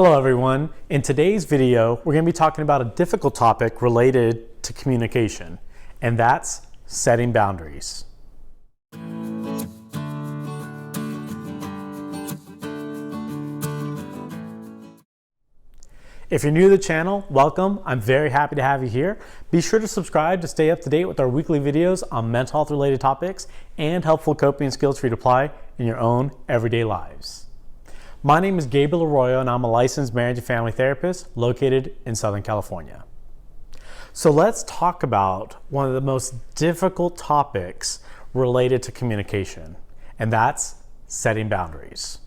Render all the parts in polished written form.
Hello everyone. In today's video, we're going to be talking about a difficult topic related to communication, and that's setting boundaries. If you're new to the channel, welcome. I'm very happy to have you here. Be sure to subscribe to stay up to date with our weekly videos on mental health related topics and helpful coping skills for you to apply in your own everyday lives. My name is Gabriel Arroyo and I'm a licensed marriage and family therapist located in Southern California. So let's talk about one of the most difficult topics related to communication, and that's setting boundaries.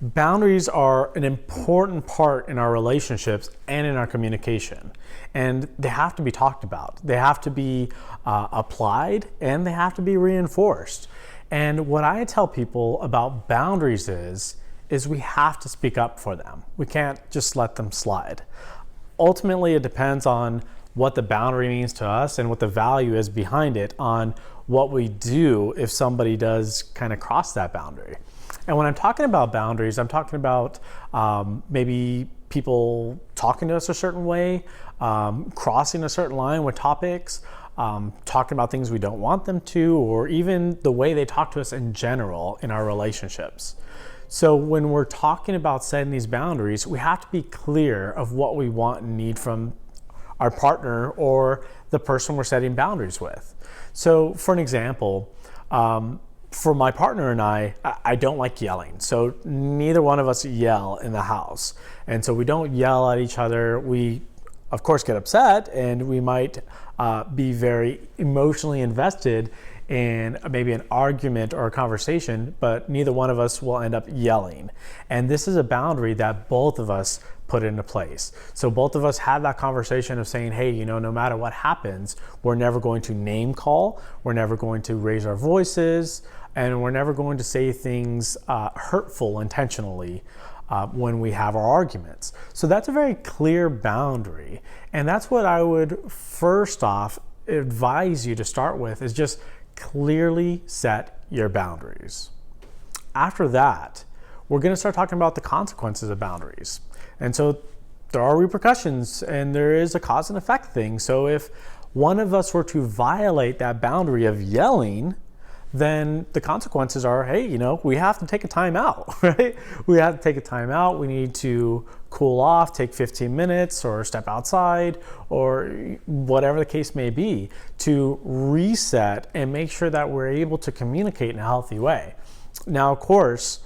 Boundaries are an important part in our relationships and in our communication, and they have to be talked about. They have to be applied and they have to be reinforced. And what I tell people about boundaries is we have to speak up for them. We can't just let them slide. Ultimately, it depends on what the boundary means to us and what the value is behind it on what we do if somebody does kind of cross that boundary. And when I'm talking about boundaries, I'm talking about maybe people talking to us a certain way, crossing a certain line with topics, talking about things we don't want them to, or even the way they talk to us in general in our relationships. So when we're talking about setting these boundaries, we have to be clear of what we want and need from our partner or the person we're setting boundaries with. So for an example, for my partner and I don't like yelling. So neither one of us yell in the house. And so we don't yell at each other. We, of course, get upset and we might be very emotionally invested in maybe an argument or a conversation, but neither one of us will end up yelling. And this is a boundary that both of us put into place. So both of us had that conversation of saying, hey, no matter what happens, we're never going to name call, we're never going to raise our voices, and we're never going to say things hurtful intentionally when we have our arguments. So that's a very clear boundary. And that's what I would first off advise you to start with, is just clearly set your boundaries. After that, we're going to start talking about the consequences of boundaries. And so there are repercussions and there is a cause and effect thing. So if one of us were to violate that boundary of yelling, then the consequences are, hey, we have to take a time out, right? We have to take a time out. We need to cool off, take 15 minutes or step outside or whatever the case may be to reset and make sure that we're able to communicate in a healthy way. Now, of course,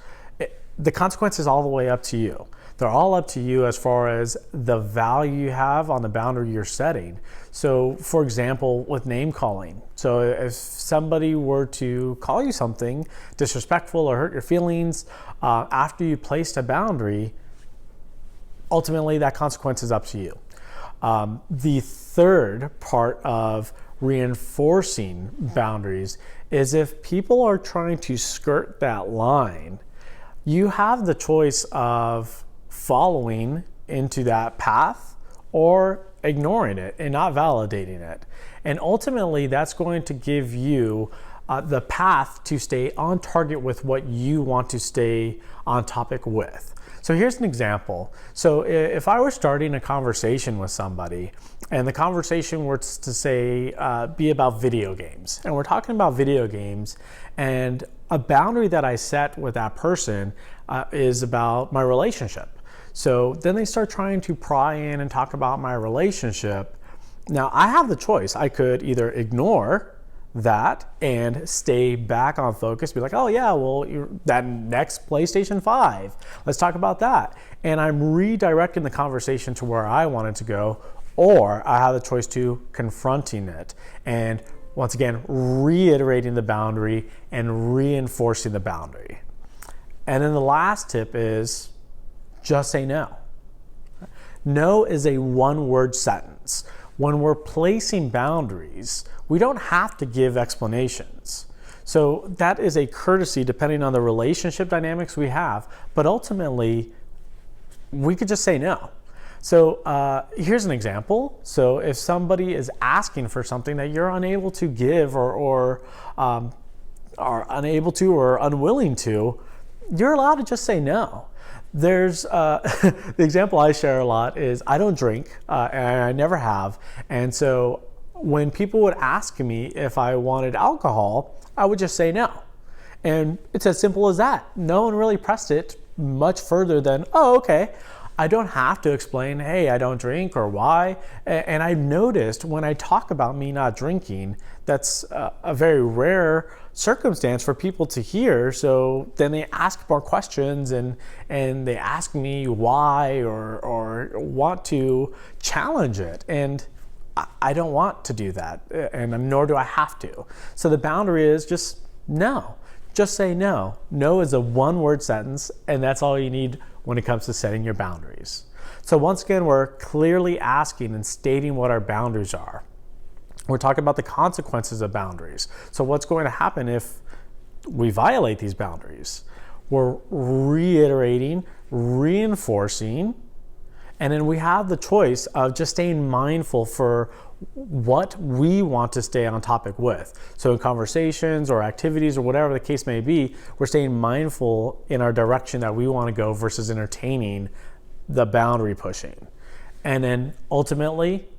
the consequences all the way up to you. They're all up to you as far as the value you have on the boundary you're setting. So for example, with name calling. So if somebody were to call you something disrespectful or hurt your feelings after you placed a boundary, ultimately that consequence is up to you. The third part of reinforcing boundaries is if people are trying to skirt that line, you have the choice of following into that path or ignoring it and not validating it. And ultimately, that's going to give you the path to stay on target with what you want to stay on topic with. So here's an example. So if I were starting a conversation with somebody and the conversation were to say, be about video games, and we're talking about video games, and a boundary that I set with that person is about my relationship. So then they start trying to pry in and talk about my relationship. Now I have the choice. I could either ignore that and stay back on focus, be like, oh yeah, well, that next PlayStation 5, let's talk about that. And I'm redirecting the conversation to where I want it to go, or I have the choice to confronting it. And once again, reiterating the boundary and reinforcing the boundary. And then the last tip is just say no. No is a one-word sentence. When we're placing boundaries, we don't have to give explanations. So that is a courtesy depending on the relationship dynamics we have, but ultimately, we could just say no. So here's an example. So if somebody is asking for something that you're unable to give or are unable to or unwilling to, you're allowed to just say no. There's the example I share a lot is I don't drink, and I never have. And so when people would ask me if I wanted alcohol, I would just say no. And it's as simple as that. No one really pressed it much further than, oh, okay. I don't have to explain, hey, I don't drink or why. And I've noticed when I talk about me not drinking, that's a very rare circumstance for people to hear. So then they ask more questions and they ask me why or want to challenge it. And I don't want to do that, and nor do I have to. So the boundary is just no. Just say no. No is a one-word sentence, and that's all you need when it comes to setting your boundaries. So once again, we're clearly asking and stating what our boundaries are. We're talking about the consequences of boundaries. So what's going to happen if we violate these boundaries? We're reiterating, reinforcing, and then we have the choice of just staying mindful for what we want to stay on topic with. So in conversations or activities or whatever the case may be, we're staying mindful in our direction that we want to go versus entertaining the boundary pushing. And then ultimately,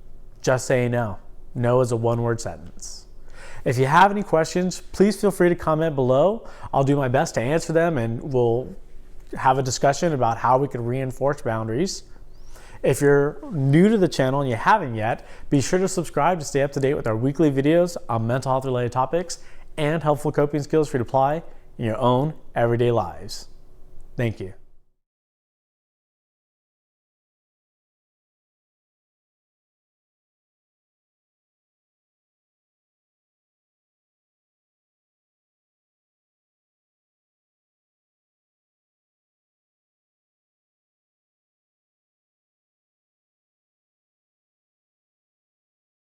just say no. No is a one-word sentence. If you have any questions, please feel free to comment below. I'll do my best to answer them, and we'll have a discussion about how we can reinforce boundaries. If you're new to the channel and you haven't yet, be sure to subscribe to stay up to date with our weekly videos on mental health related topics and helpful coping skills for you to apply in your own everyday lives. Thank you.